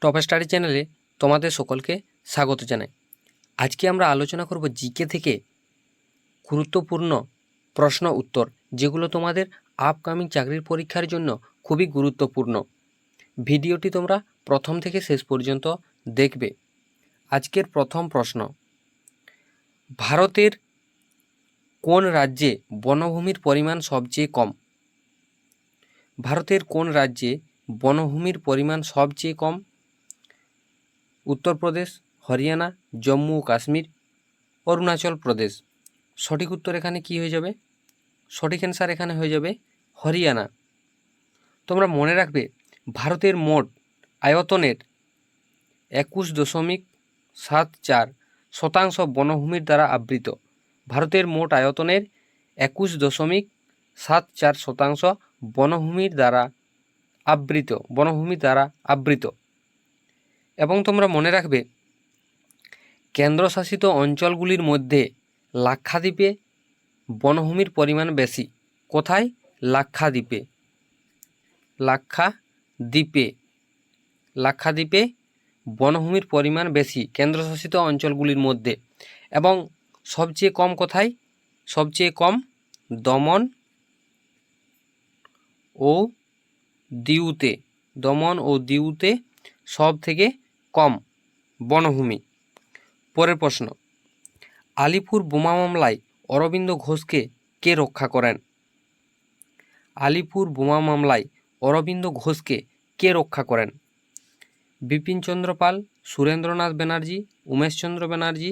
Top study চ্যানেলে তোমাদের সকলকে স্বাগত জানাই। আজকে আমরা আলোচনা করব জিকে থেকে গুরুত্বপূর্ণ প্রশ্ন উত্তর, যেগুলো তোমাদের আপকামিং চাকরির পরীক্ষার জন্য খুবই গুরুত্বপূর্ণ। ভিডিওটি তোমরা প্রথম থেকে শেষ পর্যন্ত দেখবে। আজকের প্রথম প্রশ্ন, ভারতের কোন রাজ্যে বনভূমির পরিমাণ সবচেয়ে কম? ভারতের কোন রাজ্যে বনভূমির পরিমাণ সবচেয়ে কম? উত্তরপ্রদেশ, হরিয়ানা, জম্মু ও কাশ্মীর, অরুণাচল প্রদেশ। সঠিক উত্তর এখানে কি হয়ে যাবে? সঠিক অ্যান্সার এখানে হয়ে যাবে হরিয়ানা। তোমরা মনে রাখবে, ভারতের মোট আয়তনের 21.74% বনভূমির দ্বারা আবৃত। ভারতের মোট আয়তনের 21.74% বনভূমির দ্বারা আবৃত। এবং তোমরা মনে রাখবে, কেন্দ্রশাসিত অঞ্চলগুলির মধ্যে লাক্ষাদ্বীপে বনভূমির পরিমাণ বেশি। কোথায়? লাক্ষাদ্বীপে বনভূমির পরিমাণ বেশি কেন্দ্রশাসিত অঞ্চলগুলির মধ্যে। এবং সবচেয়ে কম কোথায়? সবচেয়ে কম দমন ও দিউতে সব থেকে কম বনভূমি। পরের প্রশ্ন, আলিপুর বোমা মামলায় অরবিন্দ ঘোষকে কে রক্ষা করেন? আলিপুর বোমা মামলায় অরবিন্দ ঘোষকে কে রক্ষা করেন? বিপিনচন্দ্র পাল, সুরেন্দ্রনাথ ব্যানার্জি, উমেশচন্দ্র ব্যানার্জি,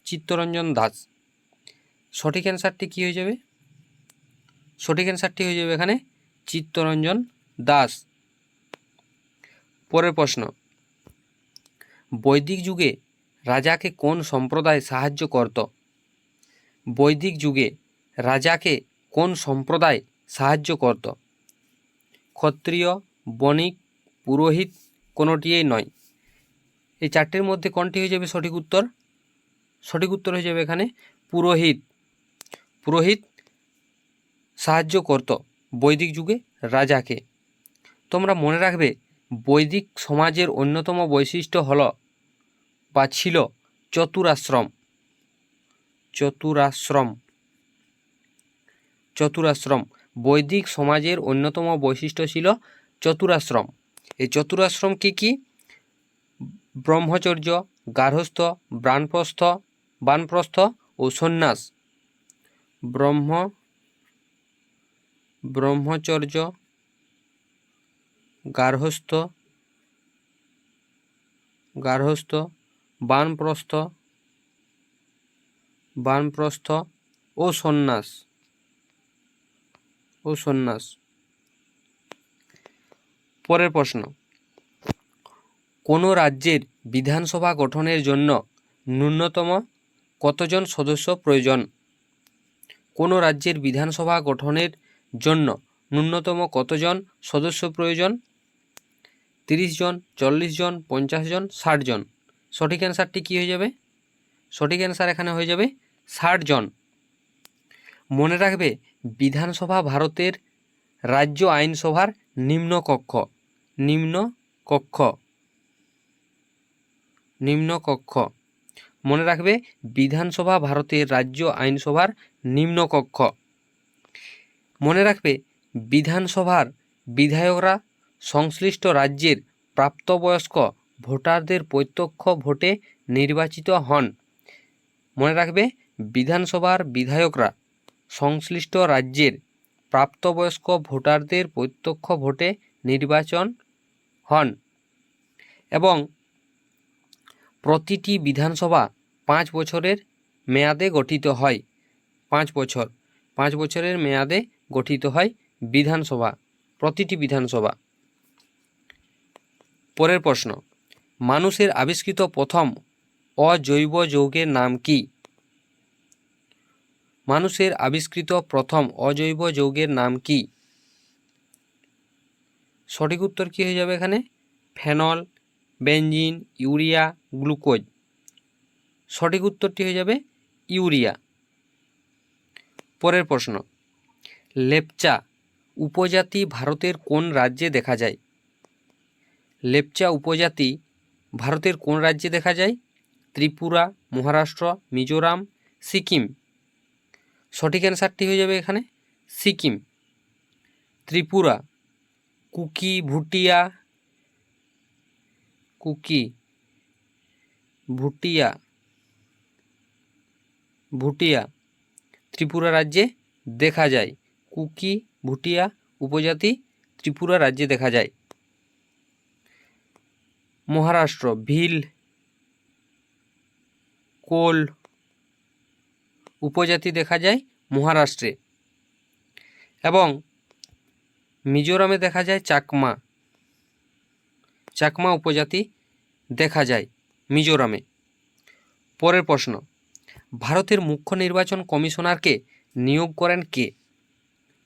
চিত্তরঞ্জন দাস। সঠিক অ্যান্সারটি কী হয়ে যাবে? সঠিক অ্যান্সারটি হয়ে যাবে এখানে চিত্তরঞ্জন দাস। পরের প্রশ্ন, বৈদিক যুগে রাজাকে কোন সম্প্রদায় সাহায্য করত? বৈদিক যুগে রাজাকে কোন সম্প্রদায় সাহায্য করত? ক্ষত্রিয়, বণিক, পুরোহিত, কোনোটিই নয়। এই চারটির মধ্যে কোনটি হয়ে যাবে সঠিক উত্তর? সঠিক উত্তর হয়ে যাবে এখানে পুরোহিত সাহায্য করত বৈদিক যুগে রাজাকে। তোমরা মনে রাখবে, বৈদিক সমাজের অন্যতম বৈশিষ্ট্য ছিল চতুরাশ্রম। বৈদিক সমাজের অন্যতম বৈশিষ্ট্য ছিল চতুরাশ্রম। এই চতুরাশ্রম কি? ব্রহ্মচর্য, গার্হস্থ্য, বানপ্রস্থ ও সন্ন্যাস। ব্রহ্মচর্য, গার্হস্থ্য, বানপ্রস্থ ও সন্ন্যাস। পরের প্রশ্ন, কোনো রাজ্যের বিধানসভা গঠনের জন্য ন্যূনতম কতজন সদস্য প্রয়োজন? কোনো রাজ্যের বিধানসভা গঠনের জন্য ন্যূনতম কতজন সদস্য প্রয়োজন? 30 জন, 40 জন, 50 জন, 60 জন। সঠিক অ্যান্সারটি কী হয়ে যাবে? সঠিক অ্যান্সার এখানে হয়ে যাবে 60 জন। মনে রাখবে, বিধানসভা ভারতের রাজ্য আইনসভার নিম্ন কক্ষ। মনে রাখবে, বিধানসভা ভারতের রাজ্য আইনসভার নিম্ন কক্ষ। মনে রাখবে, বিধানসভার বিধায়করা সংশ্লিষ্ট রাজ্যের প্রাপ্তবয়স্ক ভোটারদের প্রত্যক্ষ ভোটে নির্বাচিত হন। মনে রাখবে, বিধানসভার বিধায়করা সংশ্লিষ্ট রাজ্যের প্রাপ্তবয়স্ক ভোটারদের প্রত্যক্ষ ভোটে নির্বাচন হন। এবং প্রতিটি বিধানসভা 5 বছরের মেয়াদে গঠিত হয়। 5 বছরের মেয়াদে গঠিত হয় প্রতিটি বিধানসভা। পরের প্রশ্ন, মানুষের আবিষ্কৃত প্রথম অজৈব যৌগের নাম কি? মানুষের আবিষ্কৃত প্রথম অজৈব যৌগের নাম কি? সঠিক উত্তর কি হয়ে যাবে এখানে? Phenol, benzene, urea, glucose. সঠিক উত্তরটি হয়ে যাবে ইউরিয়া। পরের প্রশ্ন, লেপচা উপজাতি ভারতের কোন রাজ্যে দেখা যায়? লেপচা উপজাতি ভারতের কোন রাজ্যে দেখা যায়? ত্রিপুরা, মহারাষ্ট্র, মিজোরাম, সিকিম। সঠিক অ্যান্সারটি হয়ে যাবে এখানে সিকিম। ত্রিপুরা কুকি ভুটিয়া ভুটিয়া ত্রিপুরা রাজ্যে দেখা যায়। কুকি ভুটিয়া উপজাতি ত্রিপুরা রাজ্যে দেখা যায়। মহারাষ্ট্র ভিল কোল উপজাতি দেখা যায় মহারাষ্ট্রে। এবং মিজোরামে দেখা যায় চাকমা উপজাতি দেখা যায় মিজোরামে। পরের প্রশ্ন, ভারতের মুখ্য নির্বাচন কমিশনারকে নিয়োগ করেন কে?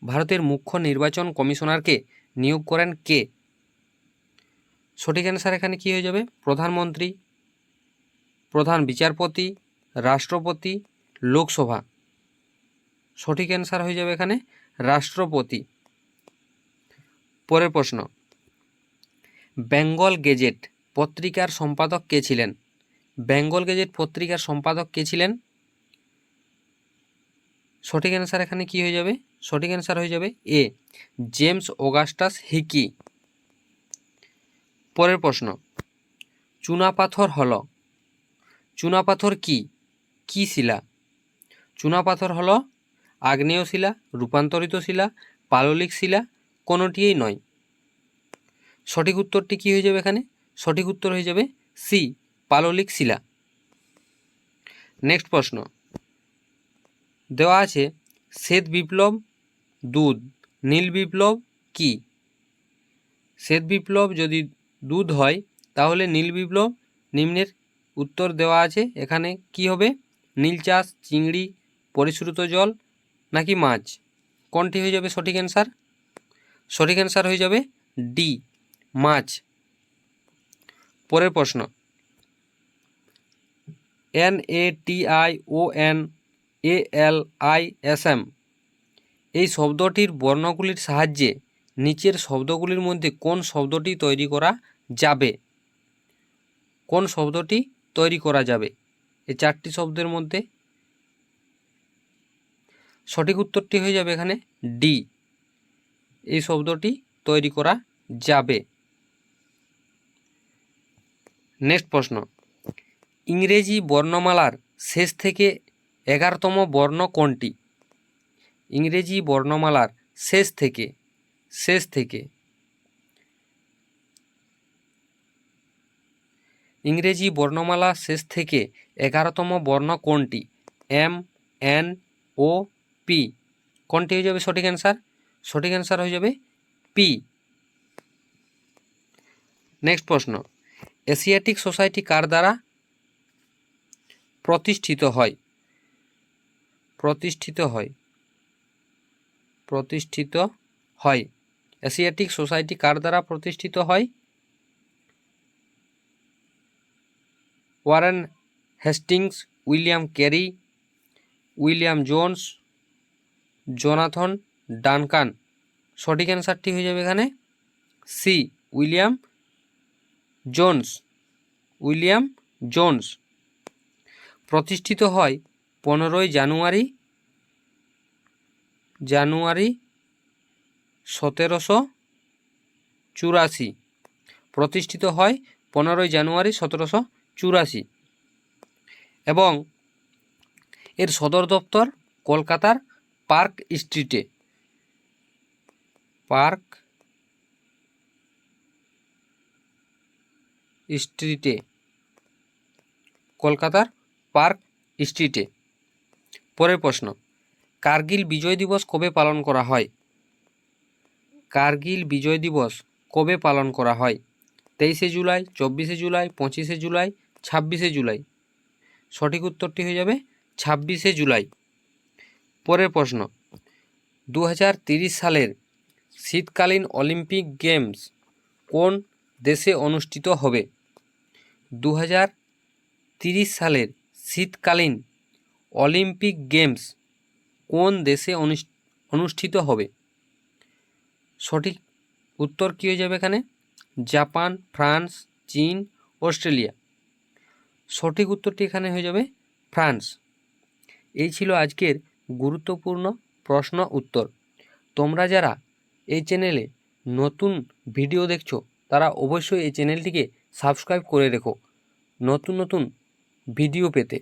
ভারতের মুখ্য নির্বাচন কমিশনারকে নিয়োগ করেন কে? সঠিক অ্যান্সার এখানে কি হয়ে যাবে? প্রধানমন্ত্রী, প্রধান বিচারপতি, রাষ্ট্রপতি, লোকসভা। সঠিক অ্যান্সার হয়ে যাবে এখানে রাষ্ট্রপতি। পরের প্রশ্ন, বেঙ্গল গেজেট পত্রিকার সম্পাদক কে ছিলেন? বেঙ্গল গেজেট পত্রিকার সম্পাদক কে ছিলেন? সঠিক অ্যান্সার এখানে কি হয়ে যাবে? সঠিক অ্যান্সার হয়ে যাবে এ, জেমস অগাস্টাস হিকি। পরের প্রশ্ন, চুনাপাথর হল, চুনাপাথর কি শিলা? চুনাপাথর হল আগ্নেয় শিলা, রূপান্তরিত শিলা, পাললিক শিলা, কোনোটিই নয়। সঠিক উত্তরটি কি হয়ে যাবে এখানে? সঠিক উত্তর হয়ে যাবে সি, পাললিক শিলা। নেক্সট প্রশ্ন দেওয়া আছে, শ্বেত বিপ্লব দুধ, নীল বিপ্লব কি? শ্বেত বিপ্লব যদি দুধ হয় তাহলে নীল বিপ্লব নিম্নের উত্তর দেওয়া আছে। এখানে কি হবে? নীল চাষ, চিংড়ি, পরিশ্রুত জল নাকি মাছ? কোনটি হয়ে যাবে সঠিক অ্যান্সার? সঠিক অ্যান্সার হয়ে যাবে ডি, মাছ। পরের প্রশ্ন, NATIONALISM এই শব্দটির বর্ণগুলির সাহায্যে নিচের শব্দগুলির মধ্যে কোন শব্দটি তৈরি করা যাবে? কোন শব্দটি তৈরি করা যাবে এই চারটি শব্দের মধ্যে? সঠিক উত্তরটি হয়ে যাবে এখানে ডি, এই শব্দটি তৈরি করা যাবে। নেক্সট প্রশ্ন, ইংরেজি বর্ণমালার শেষ থেকে 11তম বর্ণ কোনটি? ইংরেজি বর্ণমালার শেষ থেকে ইংরেজি বর্ণমালা শেষ থেকে 11তম বর্ণ কোনটি? M, N, O, P। কোনটি হয়ে যাবে সঠিক অ্যান্সার? সঠিক অ্যান্সার হয়ে যাবে পি। নেক্সট প্রশ্ন, এশিয়াটিক সোসাইটি কার দ্বারা প্রতিষ্ঠিত হয়? এশিয়াটিক সোসাইটি কার দ্বারা প্রতিষ্ঠিত হয়? Warren Hastings, William carry, William Jones, Jonathan Duncan. সঠিক অ্যান্সারটি হয়ে যাবে এখানে সি, উইলিয়াম জোন্স। প্রতিষ্ঠিত হয় 15ই জানুয়ারি 1784। প্রতিষ্ঠিত হয় 15ই জানুয়ারি 1784 এবং এর সদর দপ্তর কলকাতার পার্ক স্ট্রিটে। কলকাতার পার্ক স্ট্রিটে। পরের প্রশ্ন, কার্গিল বিজয় দিবস কবে পালন করা হয়? কার্গিল বিজয় দিবস কবে পালন করা হয়? 23শে জুলাই, 24শে জুলাই, 25শে জুলাই, 26শে জুলাই। সঠিক উত্তরটি হয়ে যাবে 26শে জুলাই। পরের প্রশ্ন, 2030 সালের শীতকালীন অলিম্পিক গেমস কোন দেশে অনুষ্ঠিত হবে? 2030 সালের শীতকালীন অলিম্পিক গেমস কোন দেশে অনুষ্ঠিত হবে? সঠিক উত্তর কী হয়ে যাবে এখানে? জাপান, ফ্রান্স, চীন, অস্ট্রেলিয়া। সঠিক উত্তরটি এখানে হয়ে যাবে ফ্রান্স। এই ছিল আজকের গুরুত্বপূর্ণ প্রশ্ন উত্তর। তোমরা যারা এই চ্যানেলে নতুন ভিডিও দেখছো তারা অবশ্যই এই চ্যানেলটিকে সাবস্ক্রাইব করে রেখো নতুন নতুন ভিডিও পেতে।